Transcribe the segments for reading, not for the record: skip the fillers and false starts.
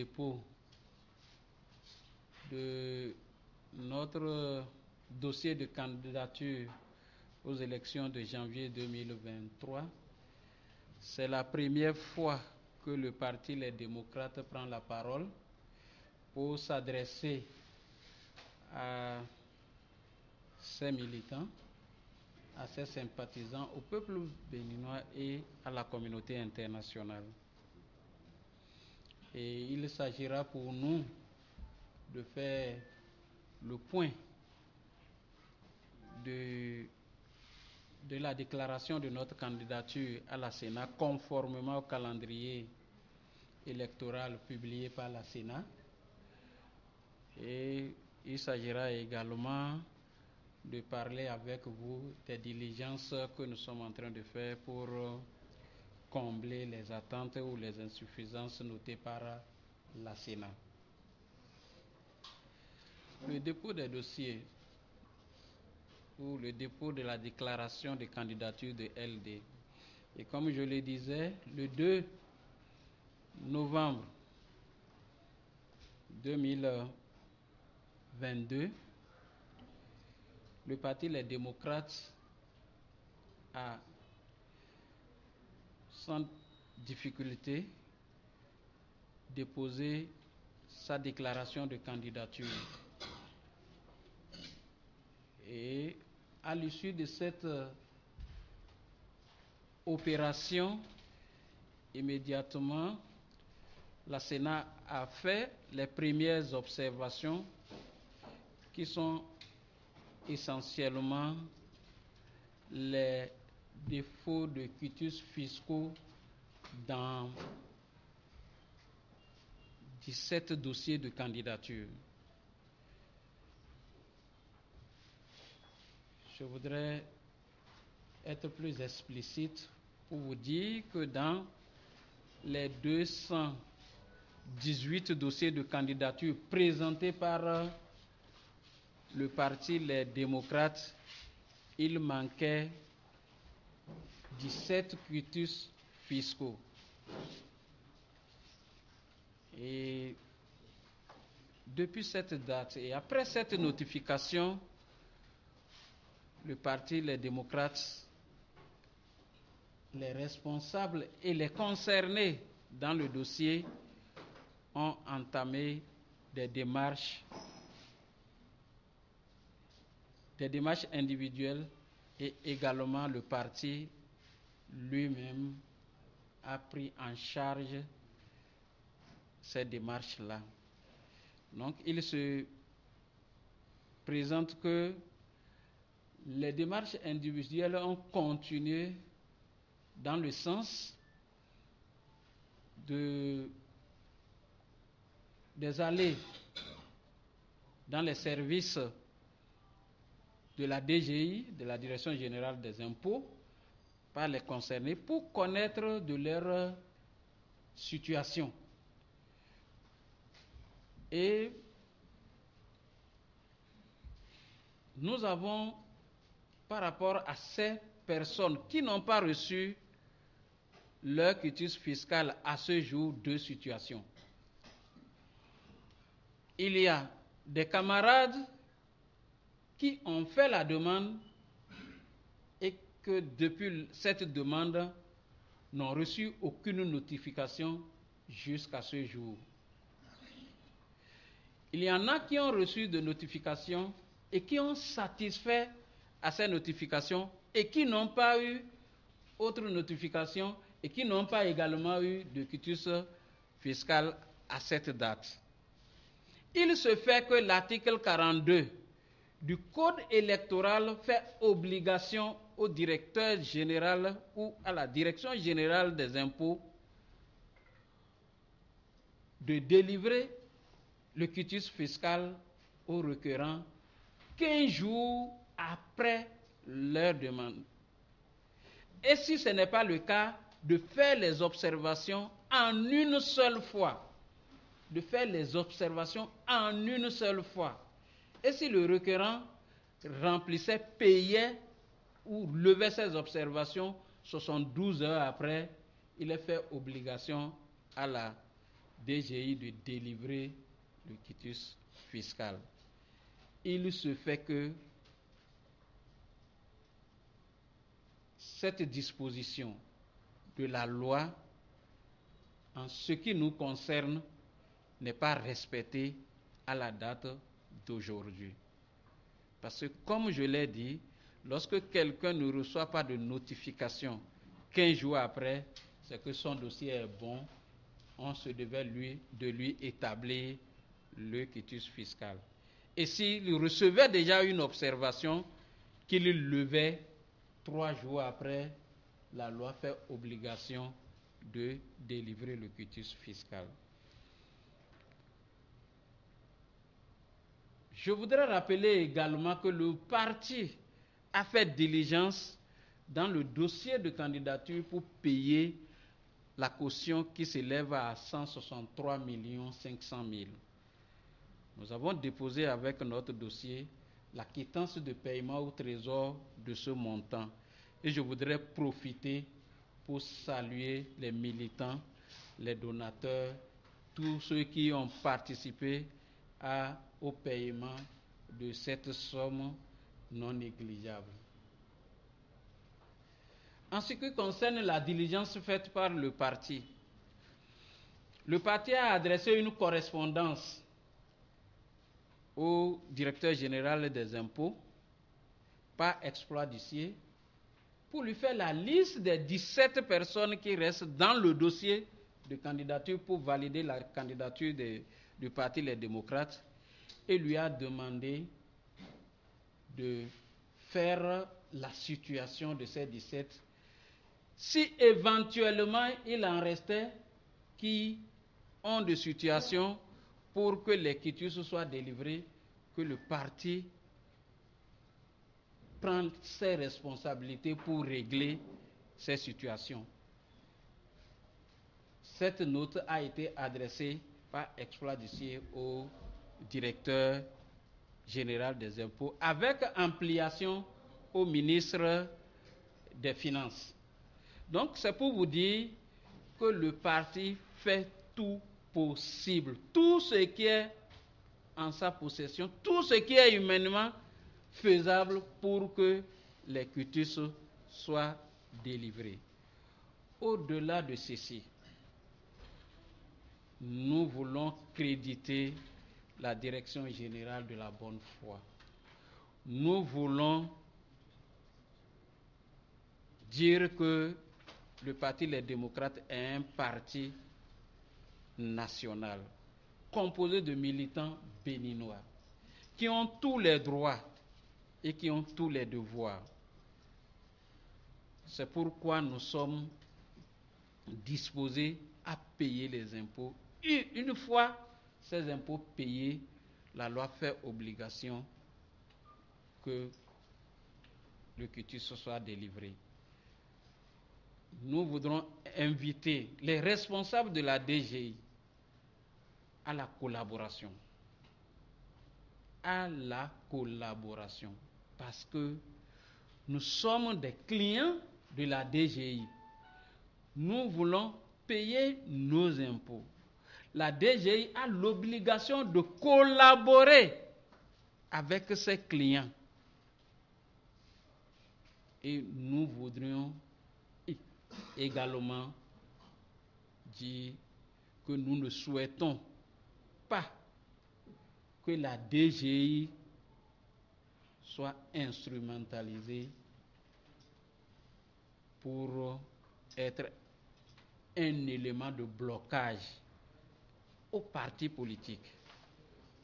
dépôt de notre dossier de candidature aux élections de janvier 2023. C'est la première fois que le Parti Les Démocrates prend la parole pour s'adresser à ses militants, à ses sympathisants, au peuple béninois et à la communauté internationale. Et il s'agira pour nous de faire le point de la déclaration de notre candidature à la Sénat conformément au calendrier électoral publié par la Sénat. Et il s'agira également de parler avec vous des diligences que nous sommes en train de faire pour combler les attentes ou les insuffisances notées par la Sénat. Le dépôt des dossiers ou le dépôt de la déclaration de candidature de LD. Et comme je le disais, le 2 novembre 2022, le Parti Les Démocrates a sans difficulté déposé sa déclaration de candidature. Et à l'issue de cette opération, immédiatement, la Sénat a fait les premières observations qui sont essentiellement les défauts de quitus fiscaux dans 17 dossiers de candidature. Je voudrais être plus explicite pour vous dire que dans les 218 dossiers de candidature présentés par le Parti Les Démocrates, il manquait 17 quitus fiscaux. Et depuis cette date et après cette notification, le Parti Les Démocrates, les responsables et les concernés dans le dossier ont entamé des démarches individuelles et également le parti lui-même a pris en charge ces démarches-là. Donc, il se présente que les démarches individuelles ont continué dans le sens des allées dans les services de la DGI, de la Direction Générale des Impôts, par les concernés, pour connaître de leur situation. Et nous avons, par rapport à ces personnes qui n'ont pas reçu leur quitus fiscal à ce jour, deux situations. Il y a des camarades qui ont fait la demande et que depuis cette demande n'ont reçu aucune notification jusqu'à ce jour. Il y en a qui ont reçu de notifications et qui ont satisfait à ces notifications et qui n'ont pas eu autre notification et qui n'ont pas également eu de quitus fiscal à cette date. Il se fait que l'article 42 du Code électoral fait obligation au directeur général ou à la Direction générale des impôts de délivrer le quitus fiscal aux requérants 15 jours après leur demande. Et si ce n'est pas le cas, de faire les observations en une seule fois. De faire les observations en une seule fois. Et si le requérant remplissait, payait ou levait ses observations, 72 heures après, il est fait obligation à la DGI de délivrer le quitus fiscal. Il se fait que cette disposition de la loi, en ce qui nous concerne, n'est pas respectée à la date d'aujourd'hui. Parce que, comme je l'ai dit, lorsque quelqu'un ne reçoit pas de notification 15 jours après, c'est que son dossier est bon, on se devait de lui établir le quitus fiscal. Et s'il recevait déjà une observation qu'il levait 3 jours après, la loi fait obligation de délivrer le quitus fiscal. Je voudrais rappeler également que le parti a fait diligence dans le dossier de candidature pour payer la caution qui s'élève à 163 500 000. Nous avons déposé avec notre dossier la quittance de paiement au trésor de ce montant. Et je voudrais profiter pour saluer les militants, les donateurs, tous ceux qui ont participé au paiement de cette somme non négligeable. En ce qui concerne la diligence faite par le parti a adressé une correspondance au directeur général des impôts par exploit d'huissier pour lui faire la liste des 17 personnes qui restent dans le dossier de candidature pour valider la candidature du Parti Les Démocrates, et lui a demandé de faire la situation de ces 17. Si éventuellement il en restait qui ont de situation pour que les quitus soient délivrés, que le parti prenne ses responsabilités pour régler ces situations. Cette note a été adressée par exploit d'huissier au directeur général des impôts avec ampliation au ministre des Finances. Donc c'est pour vous dire que le parti fait tout possible, tout ce qui est en sa possession, tout ce qui est humainement faisable pour que les quitus soient délivrés. Au-delà de ceci, nous voulons créditer la direction générale de la bonne foi. Nous voulons dire que le Parti Les Démocrates est un parti national composé de militants béninois qui ont tous les droits et qui ont tous les devoirs. C'est pourquoi nous sommes disposés à payer les impôts. Et une fois ces impôts payés, la loi fait obligation que le quitus soit délivré. Nous voudrons inviter les responsables de la DGI à la collaboration. À la collaboration. Parce que nous sommes des clients de la DGI. Nous voulons payer nos impôts. La DGI a l'obligation de collaborer avec ses clients. Et nous voudrions également dire que nous ne souhaitons pas que la DGI soit instrumentalisée pour être un élément de blocage aux partis politiques,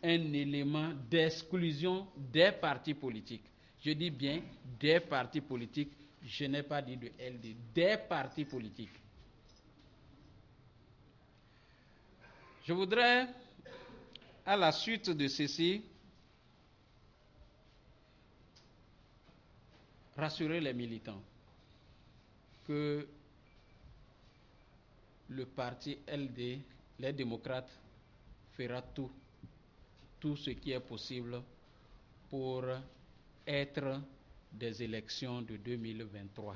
un élément d'exclusion des partis politiques. Je dis bien des partis politiques, je n'ai pas dit de LD, des partis politiques. Je voudrais, à la suite de ceci, rassurer les militants que le parti LD, les démocrates, fera tout ce qui est possible pour être des élections de 2023.